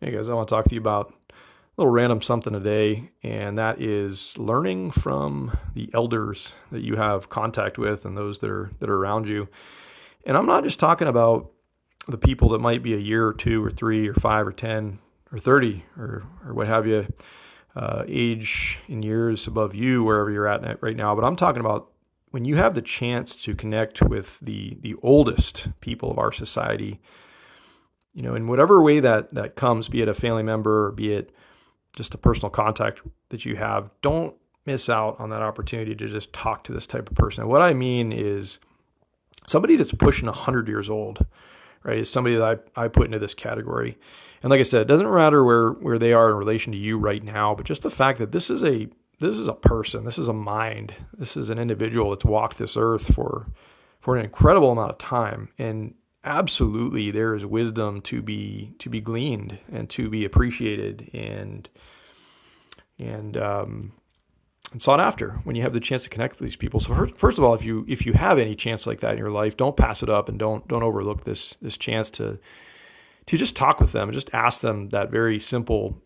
Hey guys, I want to talk to you about a little random something today, and that is learning from the elders that you have contact with and those that are around you. And I'm not just talking about the people that might be a year or two or three or five or 10 or 30 or what have you, age in years above you, wherever you're at right now, but I'm talking about when you have the chance to connect with the oldest people of our society, in whatever way that comes, be it a family member or be it just a personal contact that you have, don't miss out on that opportunity to just talk to this type of person. And what I mean is somebody that's pushing 100 years old, right, is somebody that I put into this category. And like I said, it doesn't matter where they are in relation to you right now, but just the fact that this is a person, this is a mind, this is an individual that's walked this earth for an incredible amount of time. And absolutely there is wisdom to be gleaned and to be appreciated and and sought after when you have the chance to connect with these people. So first of all, if you have any chance like that in your life, don't pass it up and don't overlook this chance to just talk with them and just ask them that very simple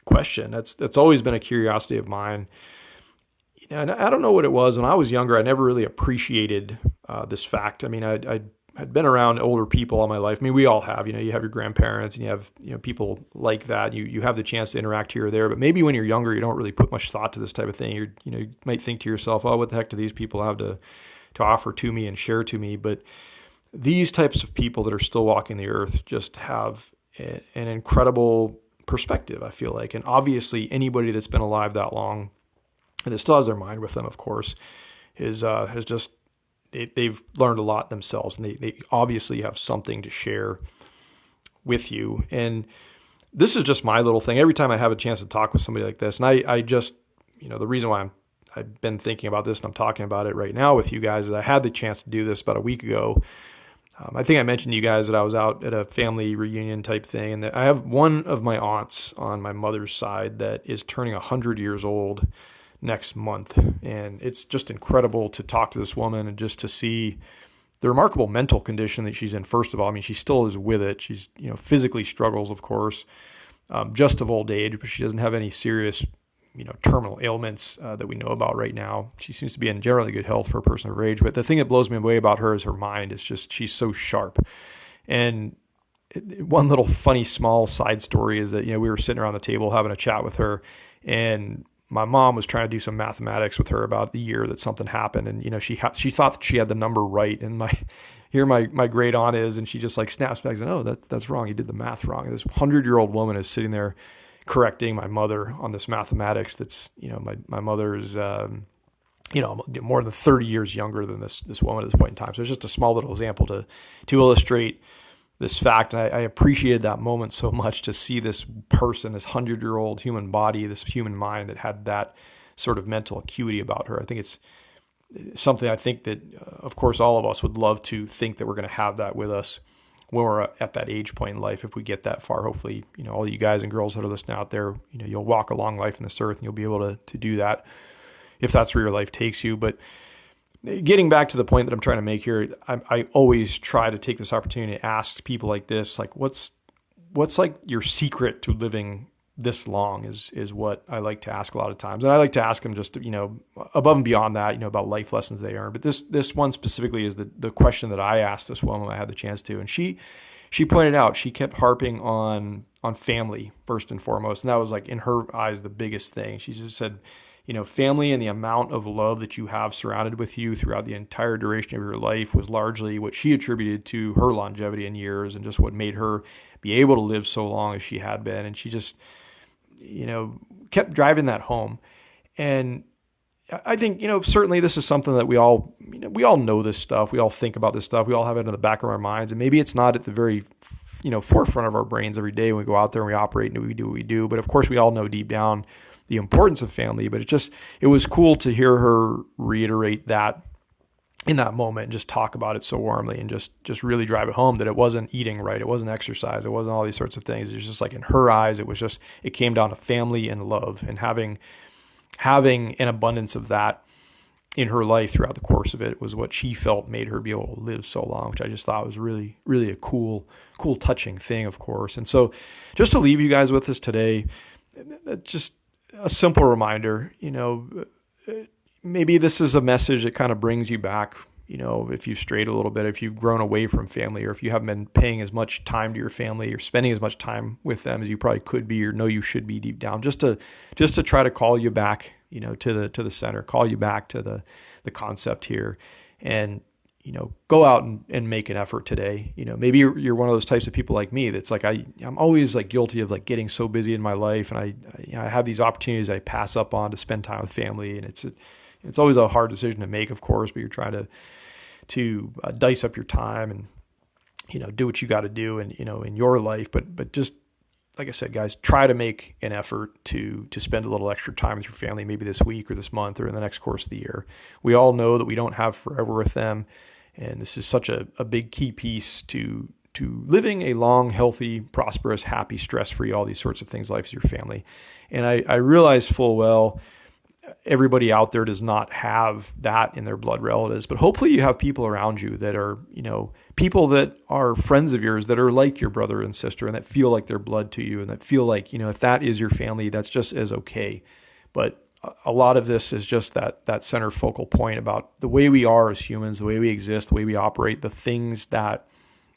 question. That's always been a curiosity of mine. And I don't know what it was when I was younger. I never really appreciated this fact. I mean, I had been around older people all my life. I mean, we all have. You have your grandparents and you have people like that. You have the chance to interact here or there. But maybe when you're younger, you don't really put much thought to this type of thing. You might think to yourself, "Oh, what the heck do these people have to offer to me and share to me?" But these types of people that are still walking the earth just have an incredible perspective, I feel like. And obviously, anybody that's been alive that long and that still has their mind with them, of course, has just they've learned a lot themselves, and they obviously have something to share with you. And this is just my little thing. Every time I have a chance to talk with somebody like this, and I just, the reason why I've been thinking about this and I'm talking about it right now with you guys is I had the chance to do this about a week ago. I think I mentioned to you guys that I was out at a family reunion type thing, and that I have one of my aunts on my mother's side that is turning 100 years old next month. And it's just incredible to talk to this woman and just to see the remarkable mental condition that she's in. First of all, I mean, she still is with it. She's, physically struggles, of course, just of old age, but she doesn't have any serious, terminal ailments that we know about right now. She seems to be in generally good health for a person of her age. But the thing that blows me away about her is her mind. It's just, she's so sharp. And one little funny small side story is that, we were sitting around the table having a chat with her, and my mom was trying to do some mathematics with her about the year that something happened. And, she thought that she had the number right. And my great aunt is, and she just like snaps back and says, "Oh, that's wrong. You did the math wrong." And this 100-year-old woman is sitting there correcting my mother on this mathematics. That's, my mother is, more than 30 years younger than this woman at this point in time. So it's just a small little example to illustrate this fact. And I appreciated that moment so much, to see this person, this 100-year-old human body, this human mind that had that sort of mental acuity about her. I think it's something I think that, of course, all of us would love to think that we're going to have that with us when we're at that age point in life. If we get that far, hopefully, all you guys and girls that are listening out there, you'll walk a long life in this earth and you'll be able to do that if that's where your life takes you. But getting back to the point that I'm trying to make here, I always try to take this opportunity to ask people like this, like, what's like your secret to living this long is what I like to ask a lot of times. And I like to ask them just, above and beyond that, about life lessons they earn. But this one specifically is the question that I asked this woman when I had the chance to. And she pointed out, she kept harping on family first and foremost. And that was, like, in her eyes, the biggest thing. She just said, family and the amount of love that you have surrounded with you throughout the entire duration of your life was largely what she attributed to her longevity in years, and just what made her be able to live so long as she had been. And she just, kept driving that home. And I think, certainly this is something that we all know this stuff. We all think about this stuff. We all have it in the back of our minds. And maybe it's not at the very, forefront of our brains every day when we go out there and we operate and we do what we do. But of course, we all know deep down the importance of family. But it was cool to hear her reiterate that in that moment, and just talk about it so warmly, and just really drive it home that it wasn't eating right, it wasn't exercise, it wasn't all these sorts of things. It was just like, in her eyes, it came down to family and love, and having an abundance of that in her life throughout the course of it was what she felt made her be able to live so long, which I just thought was really, really a cool, touching thing, of course. And so just to leave you guys with this today, just a simple reminder, maybe this is a message that kind of brings you back, if you've strayed a little bit, if you've grown away from family, or if you haven't been paying as much time to your family or spending as much time with them as you probably could be or know you should be deep down, just to try to call you back, to the center, call you back to the concept here, and go out and make an effort today. Maybe you're one of those types of people like me that's like I'm always like guilty of like getting so busy in my life, and I have these opportunities I pass up on to spend time with family, and it's always a hard decision to make, of course, but you're trying to dice up your time and do what you got to do and in your life, but just like I said, guys, try to make an effort to spend a little extra time with your family, maybe this week or this month or in the next course of the year. We all know that we don't have forever with them, and this is such a big key piece to living a long, healthy, prosperous, happy, stress-free, all these sorts of things, life is your family. And I realize full well everybody out there does not have that in their blood relatives, but hopefully you have people around you that are, people that are friends of yours that are like your brother and sister and that feel like they're blood to you and that feel like, if that is your family, that's just as okay. But a lot of this is just that center focal point about the way we are as humans, the way we exist, the way we operate, the things that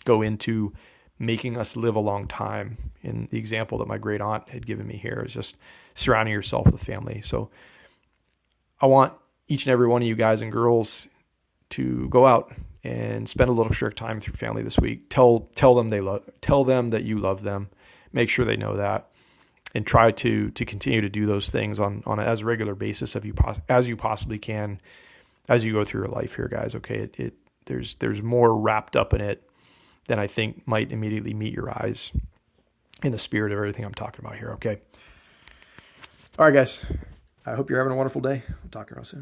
go into making us live a long time. And the example that my great aunt had given me here is just surrounding yourself with family. So I want each and every one of you guys and girls to go out and spend a little extra time with your family this week. Tell them that you love them. Make sure they know that, and try to continue to do those things on as regular basis as you possibly can as you go through your life here, guys. Okay, there's more wrapped up in it than I think might immediately meet your eyes in the spirit of everything I'm talking about here. Okay. All right, guys. I hope you're having a wonderful day. We'll talk to you real soon.